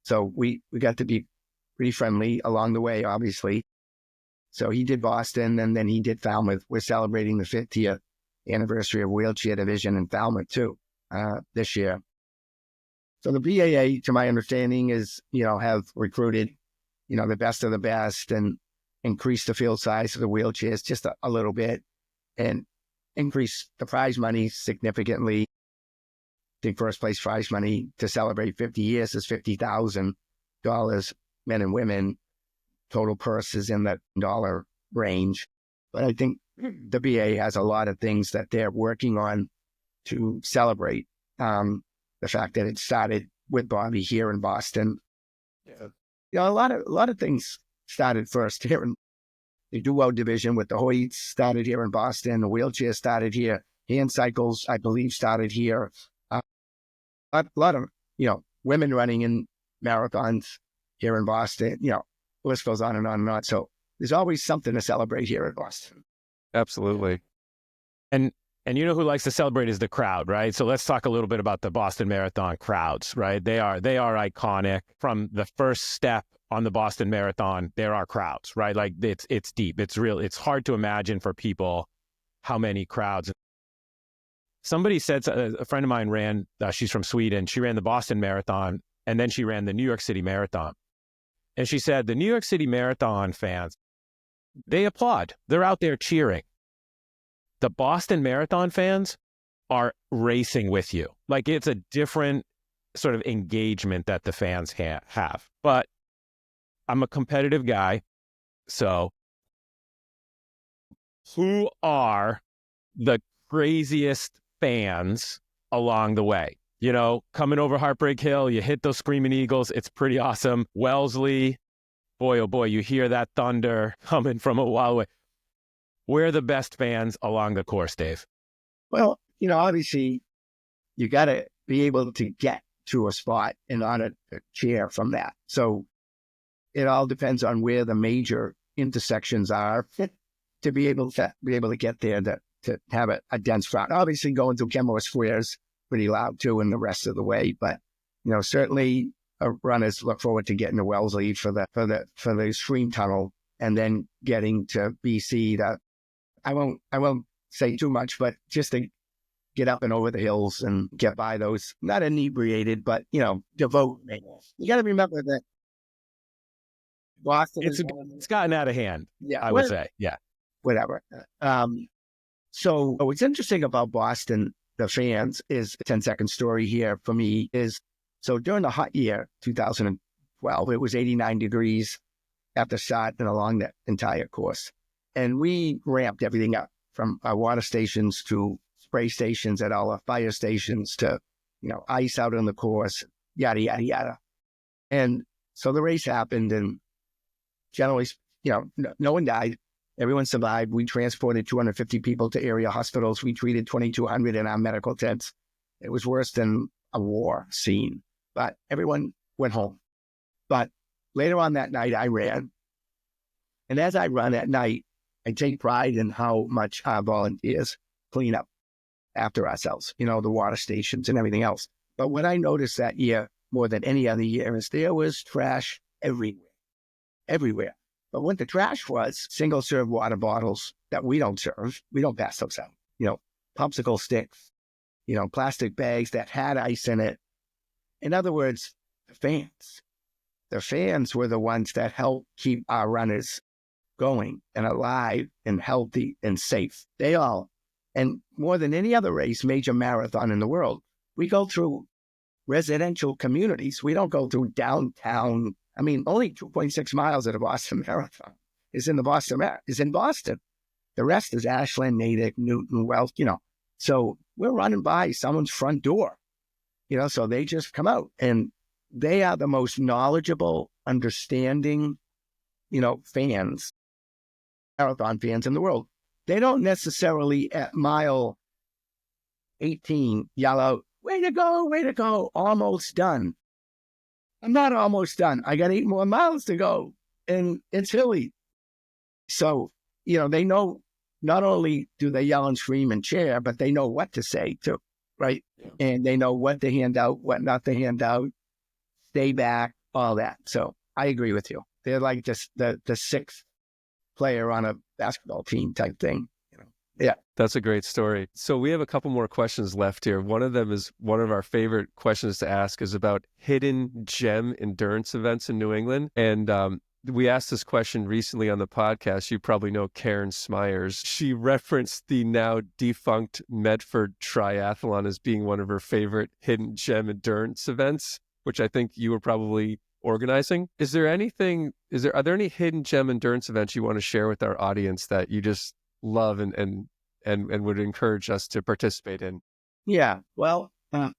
so we got to be pretty friendly along the way, obviously. So he did Boston and then he did Falmouth. We're celebrating the 50th anniversary of wheelchair division in Falmouth too, this year. So the BAA, to my understanding, have recruited, the best of the best and increased the field size of the wheelchairs just a little bit and increased the prize money significantly. The first place prize money to celebrate 50 years is $50,000, men and women. Total purse is in that dollar range. But I think the BA has a lot of things that they're working on to celebrate the fact that it started with Bobby here in Boston. A lot of things started first here in the duo division with the Hoyts started here in Boston. The wheelchair started here. Hand cycles, I believe, started here. A lot of women running in marathons here in Boston. The list goes on and on and on. So there's always something to celebrate here in Boston. Absolutely. And And you know who likes to celebrate is the crowd, right? So let's talk a little bit about the Boston Marathon crowds, right? They are iconic. From the first step on the Boston Marathon, there are crowds, right? Like it's deep. It's real. It's hard to imagine for people how many crowds. Somebody said, a friend of mine ran, she's from Sweden. She ran the Boston Marathon and then she ran the New York City Marathon. And she said the New York City Marathon fans, they applaud. They're out there cheering. The Boston Marathon fans are racing with you. Like it's a different sort of engagement that the fans have. But I'm a competitive guy. So who are the craziest fans along the way? You know, coming over Heartbreak Hill, you hit those Screaming Eagles. It's pretty awesome. Wellesley, boy, oh boy, you hear that thunder coming from a while away. Where are the best fans along the course, Dave? Well, obviously you got to be able to get to a spot in order to cheer from that. So it all depends on where the major intersections are to be able to get there to have a dense crowd. Obviously going through Kenmore Square is pretty loud too in the rest of the way, but certainly runners look forward to getting to Wellesley for the stream tunnel and then getting to BC I won't say too much, but just to get up and over the hills and get by those, not inebriated, but, devote. You got to remember that Boston it's gotten out of hand. Yeah. I would say. Yeah. Whatever. So what's interesting about Boston, the fans, is a 10-second story here for me is, so during the hot year, 2012, it was 89 degrees at the start and along that entire course. And we ramped everything up from our water stations to spray stations at all our fire stations to, ice out on the course, yada, yada, yada. And so the race happened and generally, no one died. Everyone survived. We transported 250 people to area hospitals. We treated 2,200 in our medical tents. It was worse than a war scene, but everyone went home. But later on that night, I ran. And as I run at night, I take pride in how much our volunteers clean up after ourselves, the water stations and everything else. But what I noticed that year more than any other year is there was trash everywhere. But what the trash was, single-serve water bottles that we don't serve. We don't pass those out. Popsicle sticks, plastic bags that had ice in it. In other words, the fans were the ones that helped keep our runners going and alive and healthy and safe. They all, and more than any other race, major marathon in the world, we go through residential communities. We don't go through downtown. I mean, only 2.6 miles of the Boston Marathon is in Boston. The rest is Ashland, Natick, Newton, Wells, So we're running by someone's front door, so they just come out and they are the most knowledgeable, understanding, fans, marathon fans in the world. They don't necessarily at mile 18 yell out, way to go, almost done. I'm not almost done. I got 8 more miles to go and it's hilly. So, they know not only do they yell and scream and cheer, but they know what to say too, right? Yeah. And they know what to hand out, what not to hand out, stay back, all that. So I agree with you. They're like just the sixth player on a basketball team type thing. Yeah. That's a great story. So we have a couple more questions left here. One of them is one of our favorite questions to ask is about hidden gem endurance events in New England. And we asked this question recently on the podcast. You probably know Karen Smyers. She referenced the now defunct Medford Triathlon as being one of her favorite hidden gem endurance events, which I think you were probably organizing. Are there any hidden gem endurance events you want to share with our audience that you just love and would encourage us to participate in? Yeah. Well,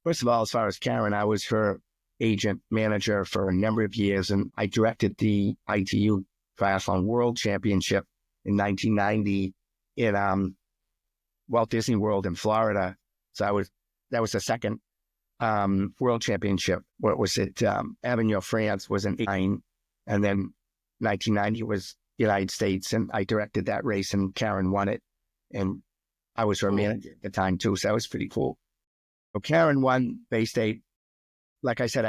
first of all, as far as Karen, I was her agent manager for a number of years, and I directed the ITU Triathlon World Championship in 1990 in Walt Disney World in Florida. So that was the second World Championship. What was it? Avignon, France was in 89, and then 1990 was United States, and I directed that race, and Karen won it. And I was her manager at the time too, so that was pretty cool. So Karen won Bay State. Like I said,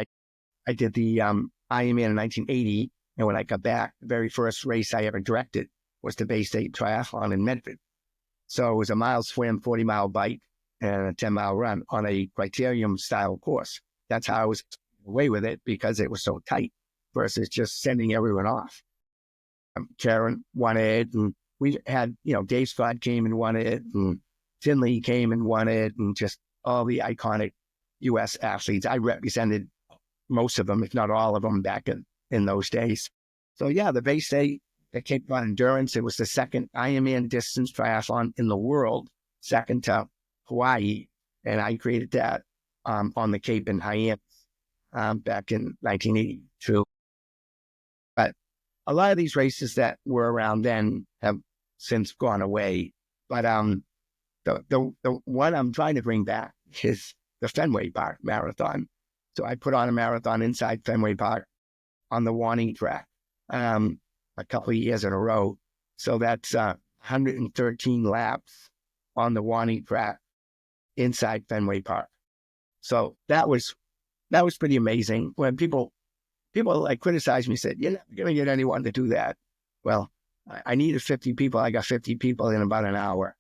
I did the Ironman in 1980, and when I got back, the very first race I ever directed was the Bay State Triathlon in Medford. So it was a mile swim, 40-mile bike, and a 10-mile run on a criterium-style course. That's how I was away with it, because it was so tight versus just sending everyone off. Karen won it, and we had, Dave Scott came and won it, and Finley came and won it, and just all the iconic U.S. athletes. I represented most of them, if not all of them, back in those days. So yeah, the Bay State, the Cape Cod Endurance, it was the second Ironman distance triathlon in the world, second to Hawaii, and I created that on the Cape in Hyannis back in 1982. But a lot of these races that were around then have since gone away. But the one I'm trying to bring back is the Fenway Park Marathon. So I put on a marathon inside Fenway Park on the warning track a couple of years in a row. So that's 113 laps on the warning track inside Fenway Park. So that was pretty amazing. When people like criticized me, said, "You're not going to get anyone to do that." Well, I needed 50 people. I got 50 people in about an hour.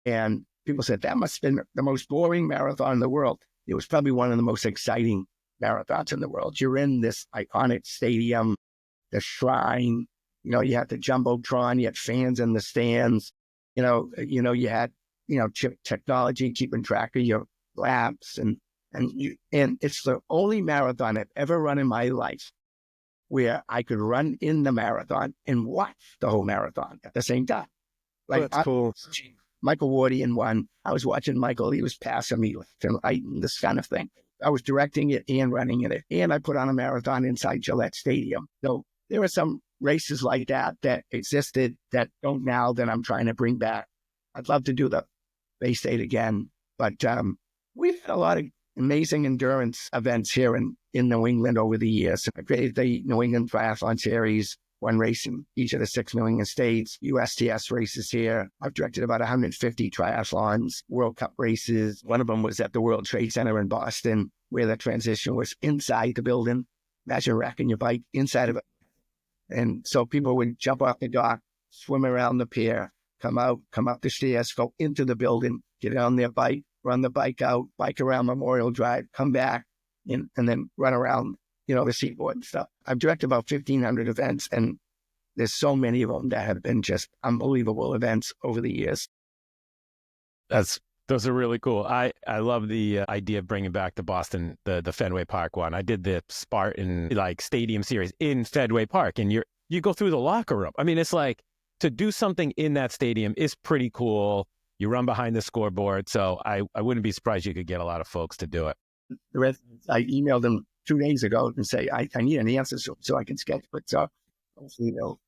And people said, that must have been the most boring marathon in the world. It was probably one of the most exciting marathons in the world. You're in this iconic stadium, the Shrine, you had the Jumbotron, you had fans in the stands, you had, chip technology, keeping track of your laps. And it's the only marathon I've ever run in my life where I could run in the marathon and watch the whole marathon at the same time. Like, that's cool. Michael Wardian won. I was watching Michael. He was passing me left and right and this kind of thing. I was directing it and running in it. And I put on a marathon inside Gillette Stadium. So there are some races like that existed that don't now, that I'm trying to bring back. I'd love to do the Bay State again. But we've had a lot of amazing endurance events here in New England over the years. I created the New England Triathlon Series, one race in each of the 6 New England states, USTS races here. I've directed about 150 triathlons, World Cup races. One of them was at the World Trade Center in Boston, where the transition was inside the building. Imagine racking your bike inside of it. And so people would jump off the dock, swim around the pier, come up the stairs, go into the building, get on their bike, run the bike out, bike around Memorial Drive, come back, and then run around, the seaboard and stuff. I've directed about 1,500 events, and there's so many of them that have been just unbelievable events over the years. Those are really cool. I love the idea of bringing back the Boston, the Fenway Park one. I did the Spartan Stadium Series in Fenway Park, and you go through the locker room. I mean, it's like, to do something in that stadium is pretty cool. You run behind the scoreboard, so I wouldn't be surprised you could get a lot of folks to do it. The rest, I emailed them 2 days ago and say I need an answer so I can sketch. But so hopefully they'll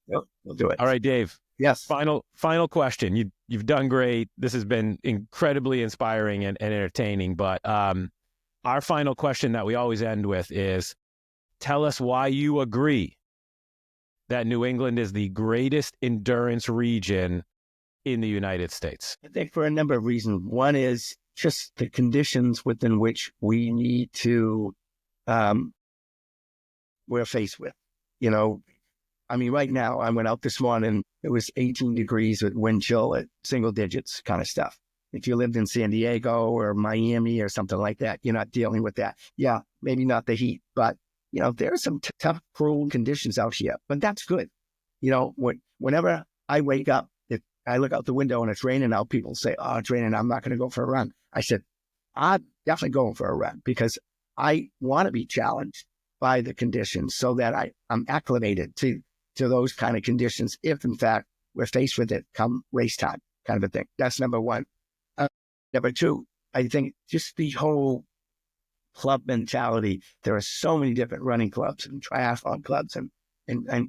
do it. All right, Dave. Yes. Final question. You've done great. This has been incredibly inspiring and entertaining. But our final question that we always end with is, tell us why you agree that New England is the greatest endurance region in the United States. I think for a number of reasons. One is just the conditions within which we need to, we're faced with. Right now, I went out this morning, it was 18 degrees with wind chill at single digits kind of stuff. If you lived in San Diego or Miami or something like that, you're not dealing with that. Yeah, maybe not the heat, but, there are some tough, cruel conditions out here, but that's good. Whenever I wake up, if I look out the window and it's raining out, people say, "Oh, it's raining, I'm not going to go for a run." I said, I'm definitely going for a run because I want to be challenged by the conditions so that I'm acclimated to those kind of conditions if, in fact, we're faced with it come race time kind of a thing. That's number one. Number two, I think just the whole club mentality. There are so many different running clubs and triathlon clubs, and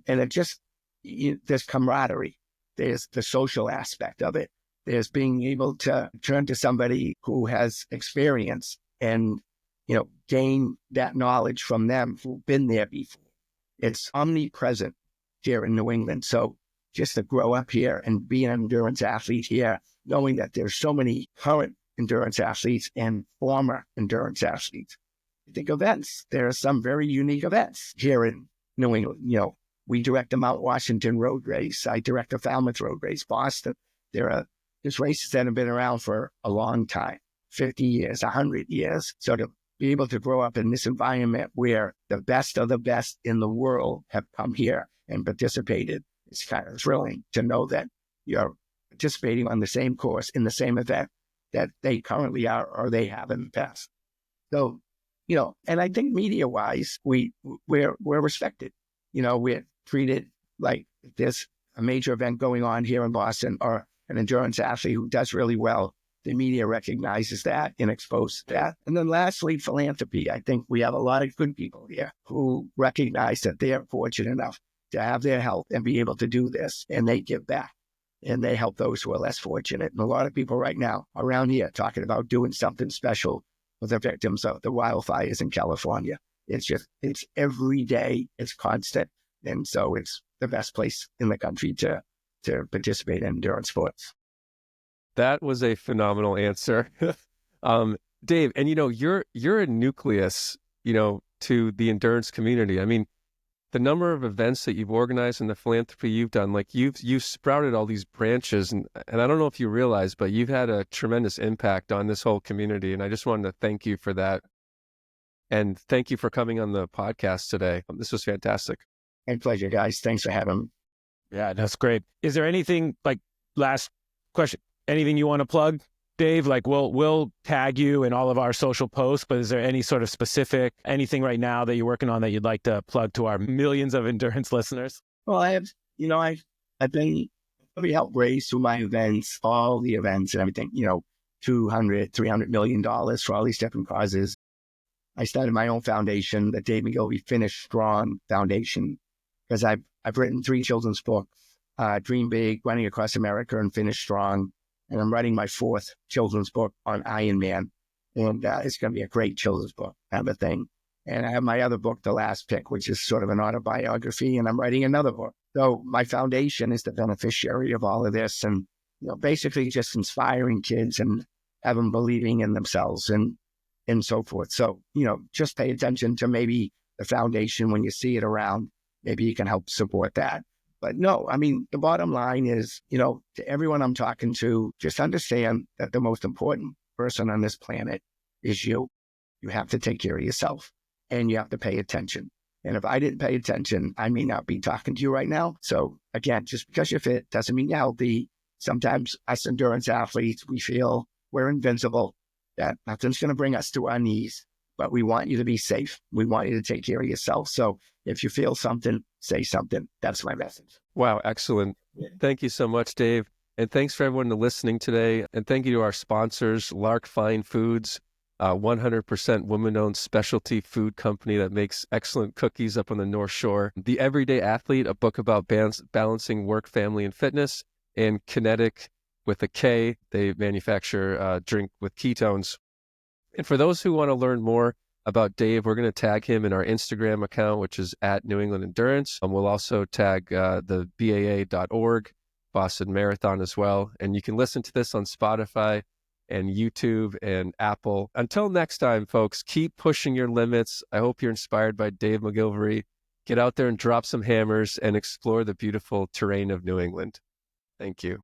it just, there's camaraderie. There's the social aspect of it. There's being able to turn to somebody who has experience and, gain that knowledge from them who've been there before. It's omnipresent here in New England. So just to grow up here and be an endurance athlete here, knowing that there's so many current endurance athletes and former endurance athletes. I think events, there are some very unique events here in New England. We direct the Mount Washington road race. I direct the Falmouth road race, Boston. There's races that have been around for a long time, 50 years, 100 years. So to be able to grow up in this environment where the best of the best in the world have come here and participated, it's kind of thrilling to know that you're participating on the same course in the same event that they currently are or they have in the past. So, and I think media-wise, we're respected. We're treated like if there's a major event going on here in Boston or an endurance athlete who does really well, the media recognizes that and exposes that. And then lastly, philanthropy. I think we have a lot of good people here who recognize that they are fortunate enough to have their health and be able to do this, and they give back and they help those who are less fortunate. And a lot of people right now around here talking about doing something special for the victims of the wildfires in California. It's every day, it's constant. And so it's the best place in the country to participate in endurance sports. That was a phenomenal answer. Dave, and you're a nucleus, to the endurance community. I mean, the number of events that you've organized and the philanthropy you've done, like you've sprouted all these branches, and I don't know if you realize, but you've had a tremendous impact on this whole community. And I just wanted to thank you for that. And thank you for coming on the podcast today. This was fantastic. My pleasure, guys. Thanks for having me. Yeah, that's great. Is there anything, last question, anything you want to plug, Dave? We'll tag you in all of our social posts, but is there any sort of specific, anything right now that you're working on that you'd like to plug to our millions of endurance listeners? Well, I've been helped raise through my events, all the events and everything, $200-300 million for all these different causes. I started my own foundation, the Dave McGillivray Finish Strong Foundation, because I've written 3 children's books, Dream Big, Running Across America, and Finish Strong. And I'm writing my 4th children's book on Ironman. And it's going to be a great children's book, kind of thing. And I have my other book, The Last Pick, which is sort of an autobiography, and I'm writing another book. So my foundation is the beneficiary of all of this, and basically just inspiring kids and have them believing in themselves and so forth. So, just pay attention to maybe the foundation when you see it around. Maybe you can help support that. But no, I mean, the bottom line is, to everyone I'm talking to, just understand that the most important person on this planet is you. You have to take care of yourself and you have to pay attention. And if I didn't pay attention, I may not be talking to you right now. So again, just because you're fit doesn't mean you're healthy. Sometimes us endurance athletes, we feel we're invincible, that nothing's going to bring us to our knees, but we want you to be safe. We want you to take care of yourself. So if you feel something, say something. That's my message. Wow, excellent. Thank you so much, Dave. And thanks for everyone listening today. And thank you to our sponsors, Lark Fine Foods, 100% woman-owned specialty food company that makes excellent cookies up on the North Shore. The Everyday Athlete, a book about balancing work, family, and fitness. And Kinetic with a K, they manufacture drink with ketones. And for those who want to learn more about Dave, we're going to tag him in our Instagram account, which is at New England Endurance. We'll also tag the BAA.org, Boston Marathon as well. And you can listen to this on Spotify and YouTube and Apple. Until next time, folks, keep pushing your limits. I hope you're inspired by Dave McGillivray. Get out there and drop some hammers and explore the beautiful terrain of New England. Thank you.